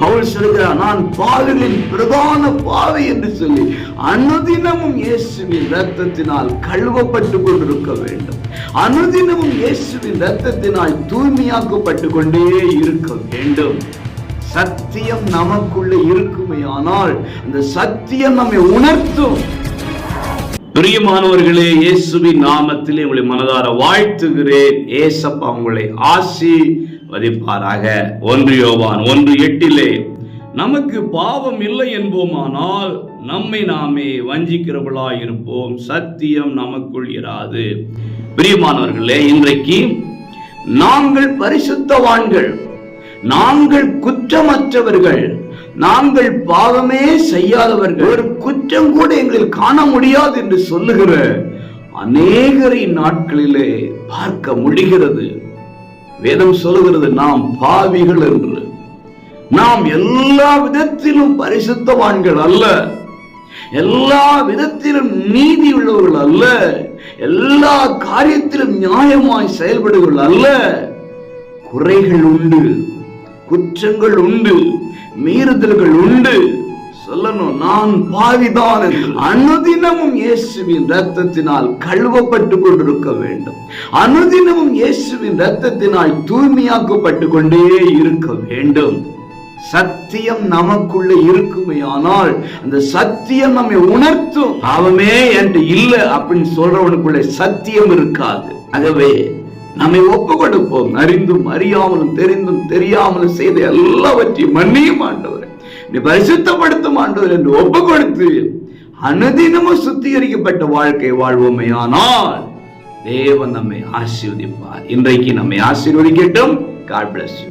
பவுல் சொல்கிறார், நான் பாவிகளின் பிரதான பாவி என்று சொல்லி அனுதினமும் இயேசுவின் இரத்தத்தினால் கழுவப்பட்டு கொண்டிருக்க வேண்டும். அனுதினமும் இயேசுவின் இரத்தத்தினால் தூய்மையாக்கப்பட்டு கொண்டே இருக்க வேண்டும். சத்தியம் நமக்குள்ளே இருக்குமே, ஆனால் அந்த சத்தியம் நம்மை உணர்த்தும். பிரியமானவர்களே, இயேசுவின் நாமத்திலே உங்களை மனதார வாழ்த்துகிறேன். ஏசப்பா உங்களை ஆசீர்வதிப்பாராக. 1 யோவான் 1:8 நமக்கு பாவம் இல்லை என்போமானால் நம்மை நாமே வஞ்சிக்கிறவர்களாய் இருப்போம், சத்தியம் நமக்குள் இராது. பிரியமானவர்களே, இன்றைக்கு நாங்கள் பரிசுத்தவான்கள், நாங்கள் குற்றமற்றவர்கள், நாங்கள் பாவமே செய்யாதவர்கள், ஒரு குற்றம் கூட எங்களில் காண முடியாது என்று சொல்லுகிற அநேகரை நாட்களிலே பார்க்க முடிகிறது. வேதம் சொல்லுகிறது, நாம் பாவிகள் என்று. நாம் எல்லா விதத்திலும் பரிசுத்தவான்கள் அல்ல, எல்லா விதத்திலும் நீதி உள்ளவர்கள் அல்ல, எல்லா காரியத்திலும் நியாயமாய் செயல்படுவர்கள் அல்ல. குறைகள் உண்டு, குற்றங்கள் உண்டு, மீறுதல்கள் உண்டு. சொல்லணும், நான் பாவிதான் என்று. அனுதினமும் இயேசுவின் இரத்தத்தினால் கழுவப்பட்டு கொண்டிருக்க வேண்டும். அனுதினமும் இயேசுவின் இரத்தத்தினால் தூய்மையாக்கப்பட்டு கொண்டே இருக்க வேண்டும். சத்தியம் நமக்குள்ளே இருக்குமே, ஆனால் அந்த சத்தியம் நம்மை உணர்த்தும். பாவமே என்று இல்லை அப்படின்னு சொல்றவனுக்குள்ளே சத்தியம் இருக்காது. ஆகவே நம்மை ஒப்பு கொடுப்போம். அறிந்தும் அறியாமலும் தெரிந்தும் தெரியாமலும் செய்த எல்லாவற்றையும் மன்னியும் ஆண்டவரே, நீ பரிசுத்தப்படுத்தும் ஆண்டவர் என்று ஒப்பு கொடுத்து அனுதினமும் சுத்திகரிக்கப்பட்ட வாழ்க்கை வாழ்வோமே, ஆனால் தேவன் நம்மை ஆசீர்வதிப்பார். இன்றைக்கு நம்மை ஆசீர்வதிக்கட்டும். God bless you.